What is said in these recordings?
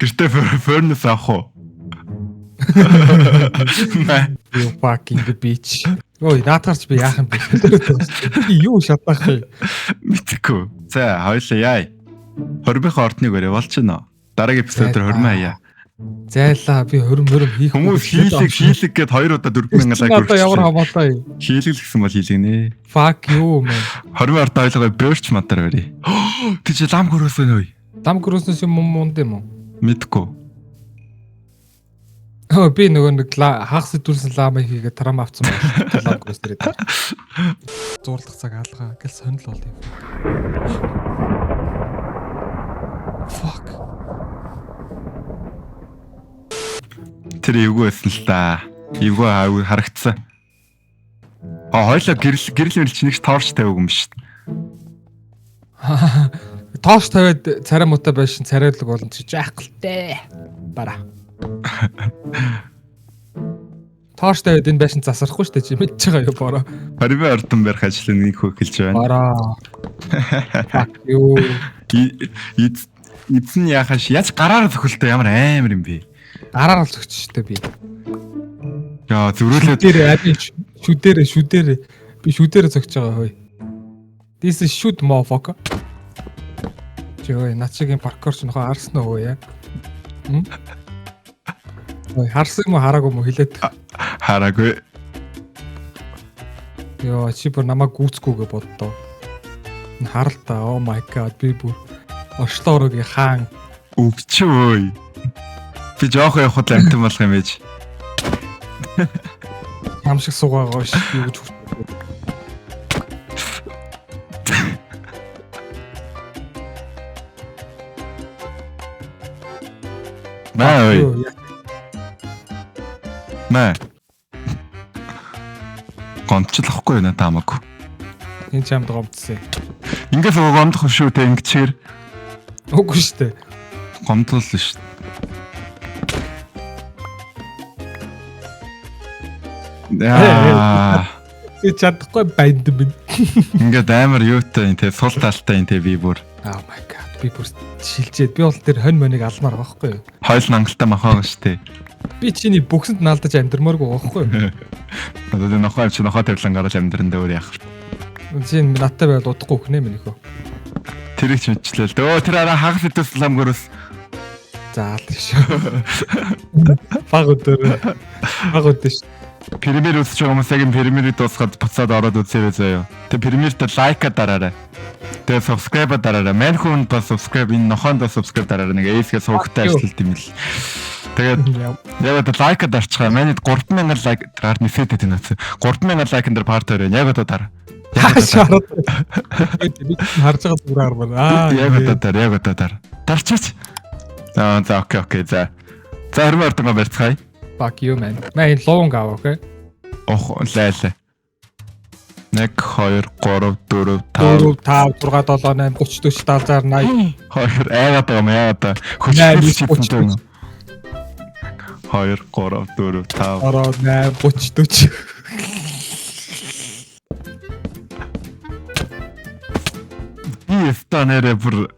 Гэртээ форнес авах уу? You fucking bitch. Ой, наатаарч би яах юм бэ? Би юу шатах юм? Мэдхгүй. За, хоёлаа яа. 20-ийн ордныг өрөө болчихно. Дараагийн эпизодоор 20 хаяа. Зайлаа би хөрм хийх хүмүүс хийлэг гэд 2 удаа 4,000 лайк өгсөн. Ямар хамаатай юм. Хийлэг гэсэн бол хийлэгнэ. Fuck you man. 20 орд ойлгоо бөрч мадар барь. Тэг чи лам гөрөөсөн нөө. Лам гөрөөснөөс юм мунд юм уу? Мэдгүй. Би нөгөө нэг хагас идүүлсэн ламыг хийгээд тарам авцсан байна. Лам гөрөөс дээр. Зурлах цаг алгаа гэл сонирл бол юм. Fuck. Тэр эвгүй байсан л та. Эвгүй харагдсан. Хойлоо гэрэл мэрэлч нэгч торч тавиаг юм биш. Торч тавиад царай муутай байшин царайлаг болон чи жаахалтай. Бара. Торч тавиад энэ байшин засарахгүй шүү дээ чи мэдж байгаа юу бороо. 20 ордон барих ажлыг нэг хөө хэлж байна. Бороо. Юу. Эзэн яхаш яаж гараар зөхөлтэй ямар амар юм бэ? Гараар л зөгч штэ би. Яа зүрүүлээд шүдэрэ. Би шүдэрэ зөгч байгаа хөөе. This is shoot motherfucker. Жоо начигийн паркорч нөхөө харсан уу яа? Ой харсан юм уу хараагүй юм хэлээд. Хараагүй. Яа чи бүр намайг гүцгүүгээ боддоо. Харал та oh my god би бүр Ошлоорогийн хаан өвчөө. Би жоох явахад амтан болох юм ээж. Хам шиг суугаагаа ш юу гэж Мэ. Гомчлохгүй нэ таамаг. Энэ ч амд гомцсон. Ингээс гомдох шүү те ингэчээр. Үгүй шүү дээ. Гомдлол шүү. Чи чадахгүй банд минь. Ингээд амар юутай те сул талтай те би бүр. Oh my god. Би бүр шилжээд би бол тэр хонь монийг алмаар байхгүй юу? Хойл нангалтай махаа штэ. Би чиний бүгсэнд наалдаж амьдрмааргүй байхгүй юу? Одоо нохоо чи нохоо тавилан гараад амьдран дээр яах вэ? Чин наттай байл удахгүй хнэ минь нөхөө. Тэрийг ч мэдчихлээ л. Өө тэр араа хагас идэс лам гөрөөс. Заал шүү. Баг өдөр шүү. Пирамид үсч байгаа хүмүүс яг пирамидыг дуусгаад буцаад ороод үзээрэй заяа. Тэг пирамидтэй лайка дараарай. Тэг subscribe дараарай. Мань хүн ба subscribe энэ нохоонд subscribe дараарай. Нэг эсгээ суугтай ажиллалт юм л. Тэгээд яг одоо лайка дарчгаа. Манайд 3,000 лайк гар нисээд байна. 3,000 лайкн дээр парт өрөө. Яг одоо дараа. Харж байгаа зүгээр армаа. Яг одоо дараа. Дарчаач. За окей. За 20 ордон барьцгаая. Fuck you man. Мэн лонг аа окей. Ох лайлаа. 1 2 3 4 5 6 7 8 30 40 70 80 2 айгаад байгаа юм яагаад хөшөлж чипсэн. 2 3 4 5 8 30 40 Би станерэ бүр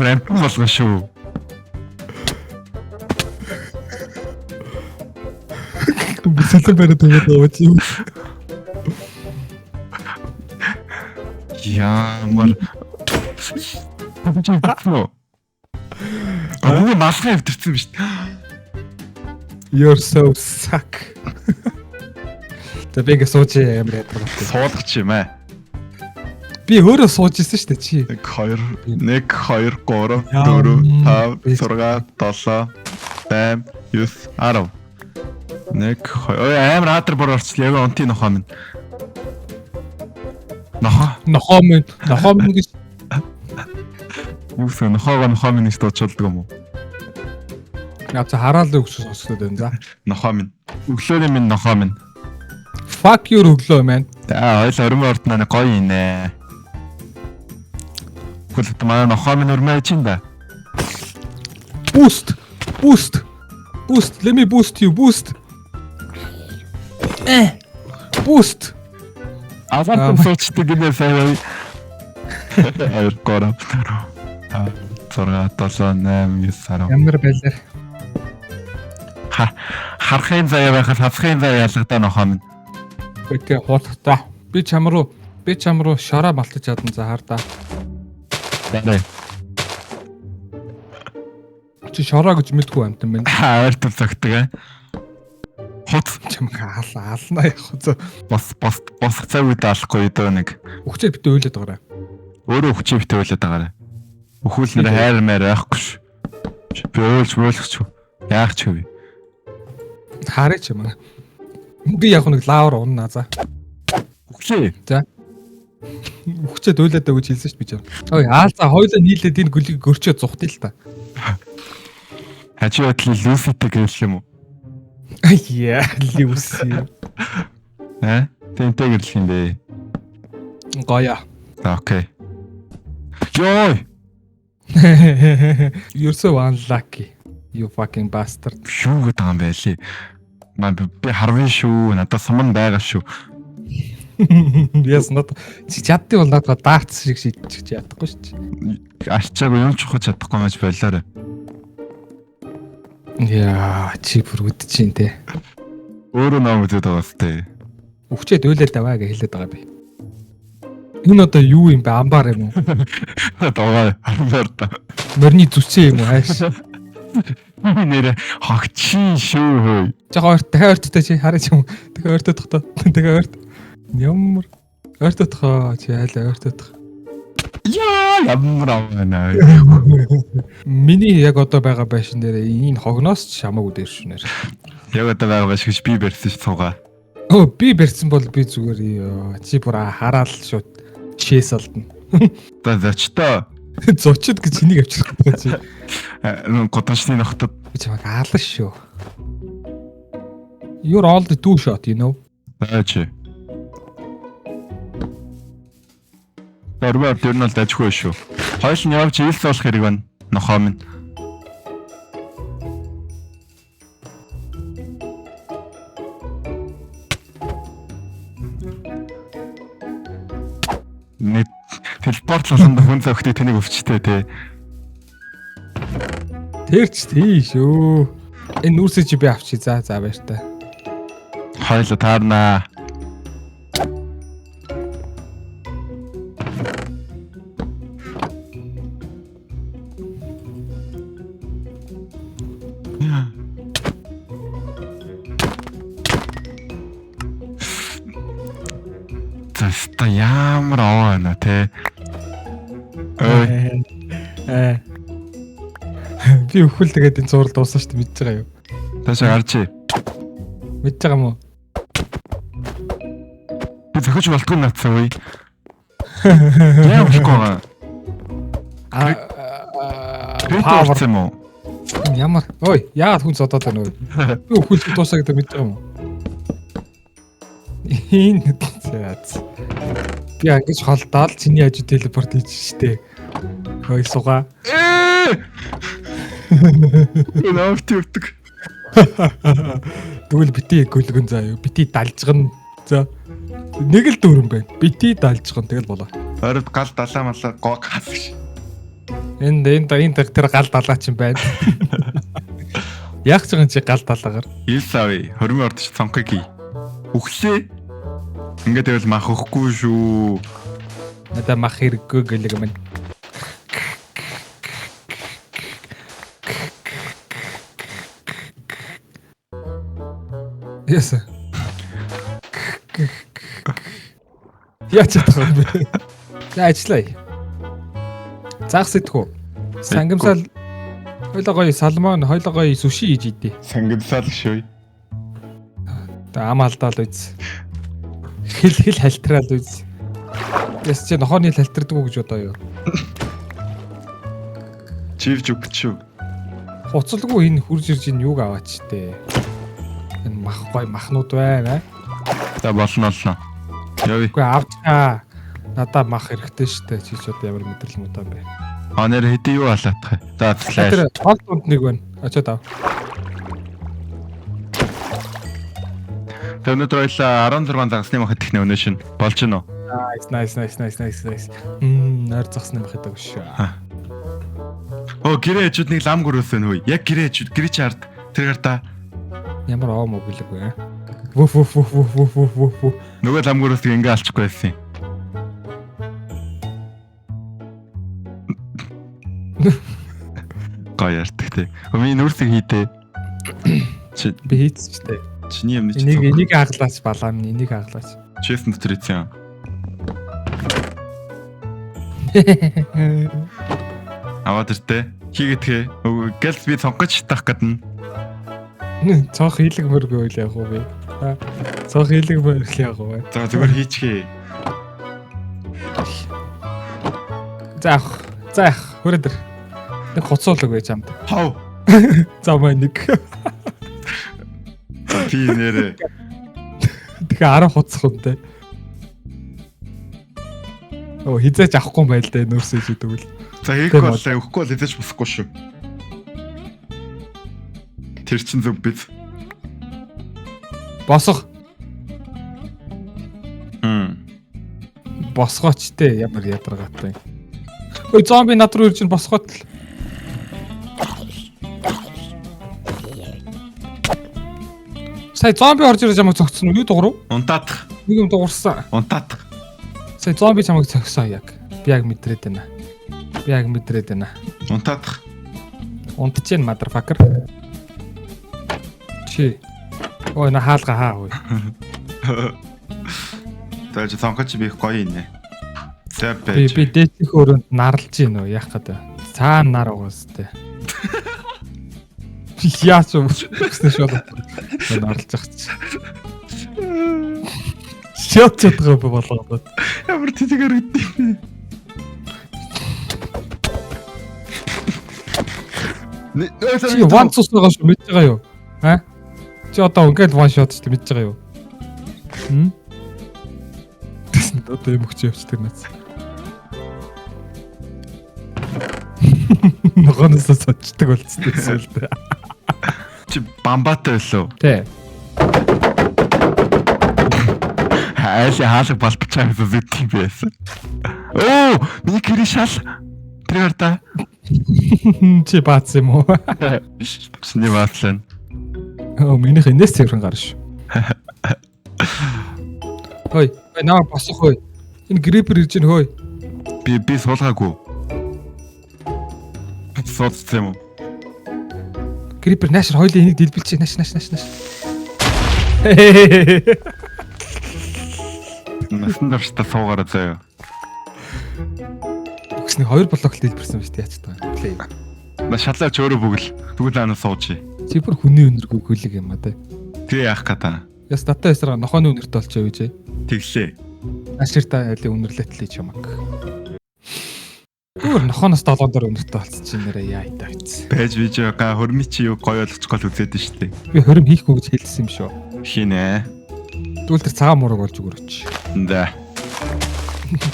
амтан болгоо шүү. Бүсэлэн бариад байгаа юм. Ямар Аагүй масхаа өвдөрсөн биз дээ. You're so suck. Тэбэг сууж ямар ядраа. Суулгач юм аа. Би өөрөө сууж ирсэн шүү дээ чи. 1 2 3 4 5 6 7 8 9 10. 1 2 амар хатар бор орцлоо яг онти нохоо минь. Нохоо минь гэж Юусэн нохоо минь дуудчихдаг юм уу? Яг за хараалын өгсөс сонсгоод байна за. Нохоо минь. Өглөөний минь нохоо минь. Fuck you өглөө man. Хойл өрмөө ордноо гоё инэ. Хүлт манай нохоо минь өрмөө чинь да. Boost. Let me boost you. Boost. Аваад сочтой гинэ сая. Аяр корап. Ямар байлаа. Харахын заяа байхад хавхын заяа ялгадаа нохоо минь. Окей, хоолтой. Би чам руу шараа малтаж чадсан за хардаа. Бай. Чи шараа гэж мэдгүй амтан байна. Ойр тул цагтаг. Хот Чамг ална яг хөө. бос цаг үед алахгүй дөө нэг. Өгчөө битээ ойлоод байгаарай. Өөрөө хүчээ битээ ойлоод байгаарай. Өхүүл нэр хайр мээр байхгүй ш. Би ойлж мөөлгч. Яах ч вэ? Хараач юм. Би яг нэг лавр унна за. Үхлээ. За. Өгчөөд ойлоод байгаа гэж хэлсэн ш би чам. Ой аалзаа хоёулаа нийлээд энэ гүлийг гөрчөө зухтыг л та. Хачи бодлоо Люситэй гэлээ юм уу? Яа, Люси. Тэнтэй гэрлэх юм бэ. Гоёа. Окей. Йой. You're so unlucky. You fucking bastard. Шүү гэдэг юм байлээ. Би харвин шүү. Надад суман байгаа шүү. Яс над чи чаддсан бол надад даарц шиг шийдчих чадахгүй шүү. Арчаагүй юм ч ухаж чадахгүй байж болоорой. Яа, чи бүр үд чинь те. Өөрөө намайг үдээд байгаа сте. Өгчөөд ойлоод аваа гэж хэлээд байгаа би. Энэ одоо юу юм бэ? Амбар юм уу? Дага амбар та. Морины зүсээ юм уу хайш? Нэрэ хогчин шүү. Жохоо дахиад ойрттой чи хараач юм. Дахиад ойртох тоо. Дахиад ойрт. Ямар ойртох чи хайлаа ойртох. Яа, ямар авна. Миний яг одоо байгаа байшин дээр энэ хогноос ч хамаагүй дээр шүнээр. Яг одоо байгаа байшин би барьсан ш цугаа. Оо би барьсан бол би зүгээр чи бүр хараал шууд чээс алдна. За зочтой. Зочид гэж энийг авчрах байгаа чи. Годамчны нохтод Би чамайг аална шүү. You're all the two shot, you know. Ачи. Орвоо тэр нь л дажгүй шүү. Хойш нь явж ийлс болох хэрэг байна. Нохоо минь. Нэг телепортлуулсан хүн зөвхөн тэнийг өвчтэй те. Тэрч тийш өө. Энэ нүүрсээ чи би авчи за байж та. Хойло таарнаа. Тэста ямар аваана те. Би өхөл тэгээд энэ зураг дууссан шүү дээ мэдж байгаа юу? Ташаа гарчи. Мэдж байгаа мó? Би зөхөж болтгүй наацсан үе. Яа болохгүй. Павер юм уу? Ямар? Ой, яагаад хүн зодоод байна вэ? Би өхөл дуусаа гэдэг мэдж байгаа мó? Энэ зээц. Би ангиж холдоод чиний ажид телепорт хийж штэ. Хой суга. Нааф төвдөг. Тэгвэл бити гүлгэн заа юу? Бити далжгана. За. Нэг л дүүрэн байна. Бити далжгана тэгэл болоо. Орд гал далаа малаа гог хасгш. Энэ тэр гал далаа чинь байна. Яг ч юм чи гал далаагаар. Илсави, хормын ордч цонхыг хий. Үхлээ. Ингээд тэгэл мах өгөхгүй шүү. Надаа мах хэрэггүй гэлэг юм. Яса. Яа ч чадах юм бэ? За ажиллая. Загс идэх үү? Сангамсал хойлоо гоё салмон, хойлоо гоё сүши хийж идэ. Сангамсал шүү. Та ам алдаал үз. Хэл халтраал үз. Яс чи нохооны халтардаг уу гэж бодоо юу? Чивж өгчүү. Хуцалгүй энэ хурж ирж ин юуг аваач тээ. Энэ мах гой махнууд байна. За болно. Яви. Үгүй авчаа. Надаа мах хэрэгтэй штэ. Чи ч одоо ямар мэдрэл мудаан бэ? Нэр хэдий юу халаатах. За флаш. Тэр гол дунд нэг байна. Очоод ав. Тэр өнөөдөр ойлаа 16 загсны мах идэх нэ өнөө шин. Болж гинөө. Nice. Нойр загсны мах идэг шүү. Оо гэрээ хажууд нэг лам гөрөөсөн хөөе. Яг гэрээ хажууд гэрээ чи ард. Тэр гарта. Ямар оо мобилгүй. Вуф. Нөгөө лам гөрөөсийг ингээ алчихгүй байсан юм. Гоё ярьдаг те. Миний нүрсийг хийдэ. Чи Би хийцчтэй. чиний юм чи. Энийг хаглаач балаа минь энийг хаглаач. Честэн дотор ийцэн. Аваад иртээ. Хийгээдгээ. Гэлс би цонхож тах гэдэн. Цонх хийлэг мөргөө л яг уу би. Цонх хийлэг мөргөл яг уу. За зүгээр хийчихээ. Заах. Хүрээдэр. Нэг хоцоолог байж амт. Хав. За маа нэг. Би нэрээ. Тэгээ 10 хоцох үнтэй. Оо хизээч авахгүй юм байл дээ нөөсөө чи тэгвэл. За хийхгүй болоо өгөхгүй бол хизээч босхгүй шүү. Тэр чин зөв биз. Босох. Босгооч те ямар ядаргаатай. Ой зомби над руу ирж босгоод л. Сая зомби орж ирж ямаг зогцсон уу? Юу дуурав? Унтаадах. Нэг юм дуурсан. Унтаадах. Сая зомби чамайг зогсоо яг. Би яг мэдрээд байна. Унтаадах. Унтж Jain motherfucker. Чи. Ой на хаалга хаа хөө. Тэгэж цонхож би их гоё инэ. За Би дээдийн өрөөнд нарлж гин үү яах гэдэг. Цаана нар угаастай. Яач юм гэснэ шууд нарлж ах чи. Шот чадгаа болгоод. Ямар тэтгэр үдээ. Чи one shot байгаа шүү мэдж байгаа юу? Аа? Чи одоо ингээд one shot шүү мэдж байгаа юу? Одоо юм өгч явж тэр нац. Ногоноос сочдаг болцсон эсвэл. Чи бамбатай байлоо? Тэ. Хаалга балбачаа зүтгэх байсан. Оо, миний гэрээ шал. Тэр гарта. Чи баац юм уу? Чиний баатлаа. Оо, минийх энэс цэврэн гар шүү. Хөөе, наа босох хөөе. Энэ грипер ирж гин хөөе. Би суулгаагүй. Суулцсан юм уу? Грипер наашир хоёлын энийг дэлбэлчих нааш. Насан дарштай суугаараа заяа. Өгсний 2 блок дэлбэрсэн биз дээ яцдаг юм. Плей. На шалаач өөрөө бүгэл. Тэгвэл анаа сууж. Чи бүр хүний өнөргүй хөлөг юм а те. Тэгээ яах гэдэг. Яс дата эсрэг нохооны үнэрт болчихоо гэж. Тэглээ. Аширта али үнэрлэтлээ чамаг. Гүр нохооноос 7 дор үнэрт болцсон чи нэрээ яайтаа биз. Байж видеога хөрми чи юу гоё ойлгоцгол үзээд нь штэ. Би хорим хийхгүй гэж хэлсэн юм шүү. Хийнэ. Тэгвэл тэр цагаан мураг болж өгөрөч. Да.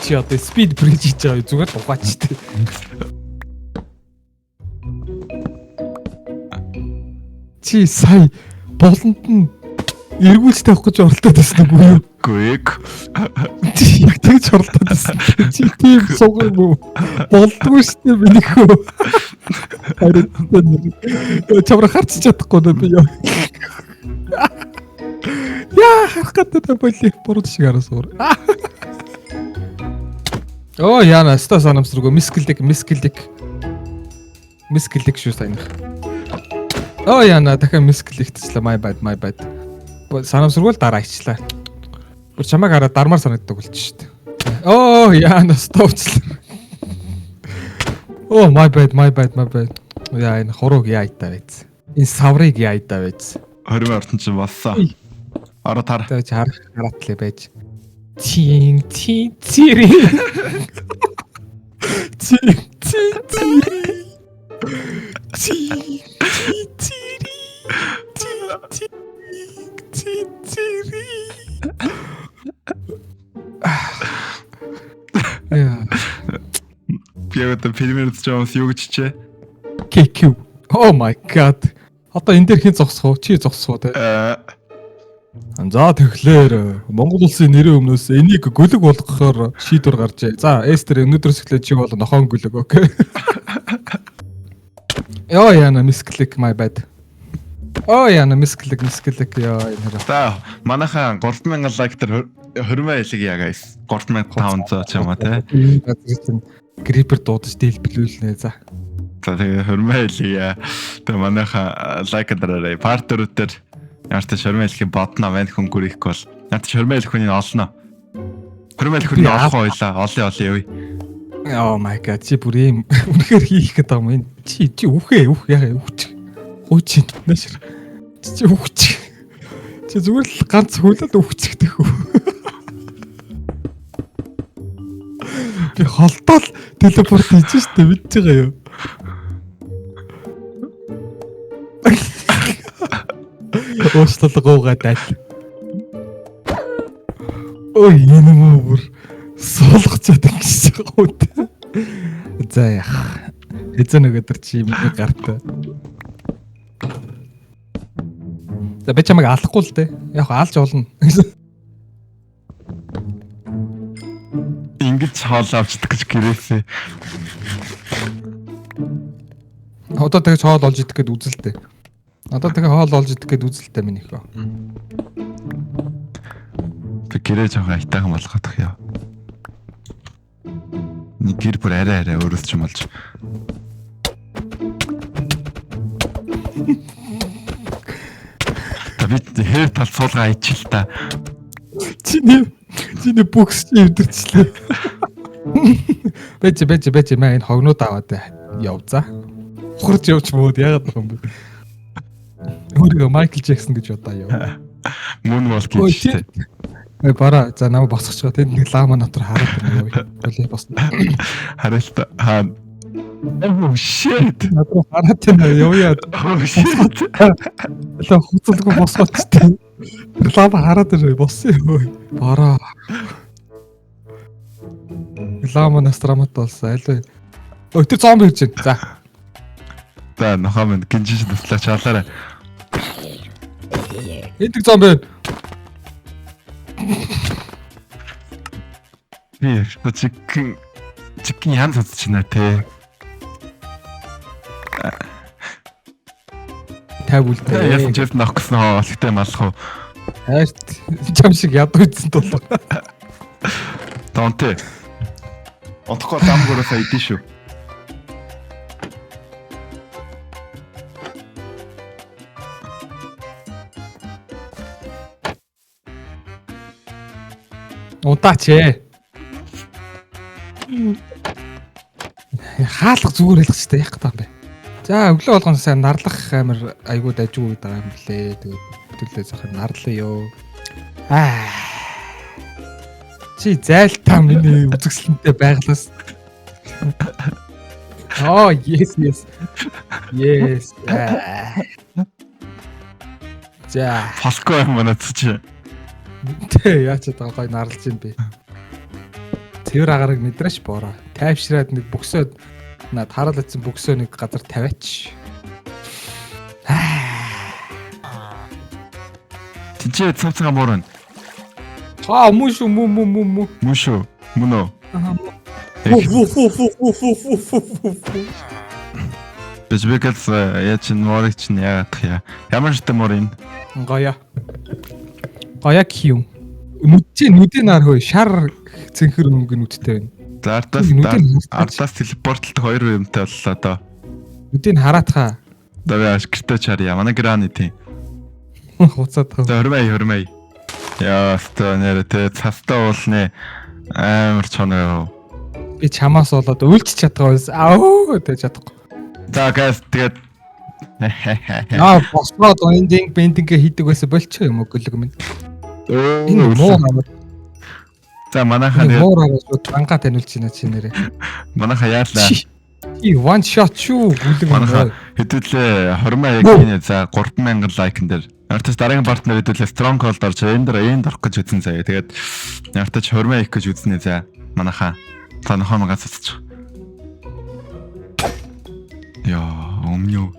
Чи одоо speed bridge хийж байгаа зүгээр дугаач тэ. Чи сая болонд нь эргүүлж тавих гэж оролдоод байсан үгүй юу? Гүйг. Чи яг тэгж оролдоод байсан. Чи тийм суг юм уу? Болдгүй шүү дээ минийхөө. Харин чамраа харч чадахгүй нэ би ёо. Яа харах гэдэг боли буруу шиг харасуур. Оо яна ста санамсргүй мискэлдэг шүү сайнах. Оо яна дахиад мискэлэгтчлээ my bad. Санамсргүй л дараа ичлаа. Бүр чамайг хараад дармаар санагддаг болчих шүү дээ. Оо яна стовчлаа. Оо my bad. Яа энэ хурууг яайтаа байц. Энэ саврыг яайтаа байц. 20 ортон ч болсон. Ороо тар. Тэгэж харатлаа байж. Тин цири. Пиэвэт фильмээр үзчихсэн юу гэж чичээ? KQ. Oh my god. Одоо энэ дээр хэн зогсох вэ? Чи зогсох уу те? За тэгэхээр Монгол улсын нэрийн өмнөөс энийг гүлэг болгохоор шийдвэр гарчээ. За Эстер өнөөдрөөс эхлээд чи бол нохоон гүлэг окей. Яа яна мисклик my bad. Яна мисклик яа энэ. За манайхаа 3000 лайк дээр хөрмөө хэлэг яа guys. 3500 ч юм уу те. Газар чинь крипер дуудаж дэлбэлүүлнэ за. За тэгээ хөрмөө хэлэг яа. Тэгээ манайхаа лайк дээр part 4 дээр ямар ч хөрмөө хэлэх бодно мэн хөнгөр ихгүй бол. Ямар ч хөрмөө хэлэх хүний олно. Хөрмөө хэлэх хүний олох байлаа. Олон юу. Oh my god чи бүр юм үнэхээр хийх гэдэг юм энэ чи үхээ яа үхчих хуучин нэшэр чи үхчих чи зүгээр л ганц хөлөд үхчихдэг хөө би холдол телепорт хийж штэ мэдж байгаа юу уушлалгуугаа даа ой энэ мөр бүр суулгачаад ингэж байгаа үү. За яах. Эзэн өгöдөр чи миний гартай. За би чамайг алахгүй л дээ. Яг алж олно. Ингэж хоол авчдаг гэж гэрээсээ. Одоо тэгэж хоол олж идэх гээд үзэлтэй. Одоо тэгээ хоол олж идэх гээд үзэлтэй минь ихөө. Би гэрээ жоохон айтайхан болгох яа. Нэг гэр бүр арай өөрөөс ч юм болж. Табит хэр тал суулгаа ичил та. Чиний бүкс өвдөрчлээ. Бэж маа энэ хогнууд аваад яв за. Ухарч явж мууд яагаад юм бэ? Өөрийгөө Майкл Джексон гэж бодоо яв. Мөн бол гэж. Бара за намайг босгоч байгаа. Тэнд нэг лама натар хараад байна юу. Болоо босно. Харалт хаа. Oh shit. Натар хараад байна юу яа. Oh shit. Лаа хуцалгүй босгоч тээ. Лама хараад байна боссон юу. Бара. Лама настрамат болсон. Аль вэ? Тэр зомби ирж байна. За. За нохомын гинжиж туслаач хаалаарай. Энд зомби. Би чикен яан цацч байна те. Тавуултай. Яасан ч ясан авах гэсэн хоолтой малах уу. Хайрт чам шиг ядуу ийдсэн тул. Тонте. Отгоо дамгуураа идэж шүү. Удаач ээ. Хаалга зүгээр хэлэх хэрэгтэй яах гэдэг юм бэ? За өглөө болгоно сайн нарлах амир айгуу дайжгүй гэдэг юм блэ. Тэгээд хөтөлөө захын нарлаа ёо. Чи зайлтаа миний үзэгсэлэнтэй байглаас. Oh yes. За Фоско юм манацч. Тэ яач одоо гой нарлж юм бэ. Тэр агарыг мэдрээш бороо. Тайвшраад нэг бөксөд над хараалцсан бөксөө нэг газар тавиач. Тинчээ цавцгаа муурна. Муу. Мушо. Мөнөө. Бэжбекэс яач морич нь яагаад яа. Ямар ч юм энэ. Гоя киум. Нүдийн нар хөө шар цэнхэр өнгө нүдтэй байна. За ардаас телепортлдог хоёр юмтай боллоо доо. Нүдийг хараатхаа. Даваа ашигтай чарья. Манай грани тийм. Хуцаад тав. За хөрмэй. Яа, нэр тэ цастаа уулны амар чоноо. Би чамаас болоод үйлч чадгаа байсан. Тэ чадахгүй. За гайс тэгээд босгоод бендингээ хийдэг байсан болчих юм уу гөлөг минь. Энэ муу. За манайхаа муур аваад банга таниулж байна чи нэрээ. Манайхаа яалаа. И one shot шүү гөлөг манайхаа хэдүүлээ 20 яг энэ за 3000 лайкн дээр. Артас дараагийн партнер хэдүүлээ stronghold орж энд орох гэж үзэн заяа. Тэгээд артач 20 их гэж үзнэ за манайхаа. Та нөхөмгөө цацчих. Яа, өмнө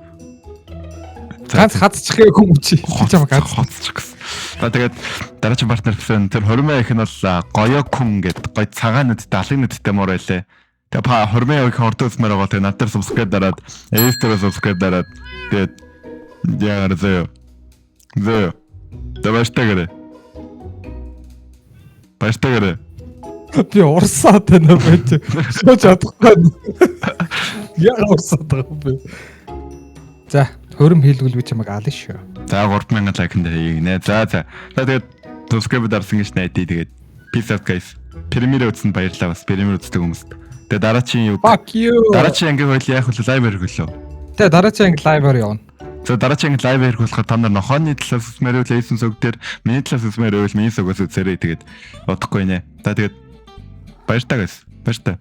ганц хадчих юм чи. Чамаа ганц хадчих гэсэн. За тэгээд дараагийн партнер гэсэн тэр 20 их нь бол гоёо күн гэдэг гоё цагаан нүдтэй алгын нүдтэй муур байлээ. Тэгээ па хормын яг хортосмаар байгаа. Тэгээ надад subscribe дараад, Ace-дээр subscribe дараад тэгээд яагаад зөө. Даваштагаарэ. Баштагаарэ. Би урсаад байна байж. Сууж чадахгүй. Яа урсаад байгаа бэ? За, хөрөм хийлгүүл би чамайг аална шүү. За 3000 лайкнд хийгнэ. За. За тэгээд subscribe дарсан гэж найдаа тэгээд peace out guys. Премьер үзсэнд баярлалаа бас. Премьер үздэг хүмүүст. Тэгээд дараачийн юу? Fuck you. Дараачийн анги хөл яах вэ? Лайв ярих хөлөө. Тэгээд дараачийн анги лайваар явна. За дараачийн анги лайв ярих болохоор та нар нохооны талаас үсмээр үл эйсэн сүг дээр миний талаас үсмээр үл миний сүгээс үзээрэй тэгээд бодохгүй нэ. За тэгээд баяр таа guys. Баяр таа.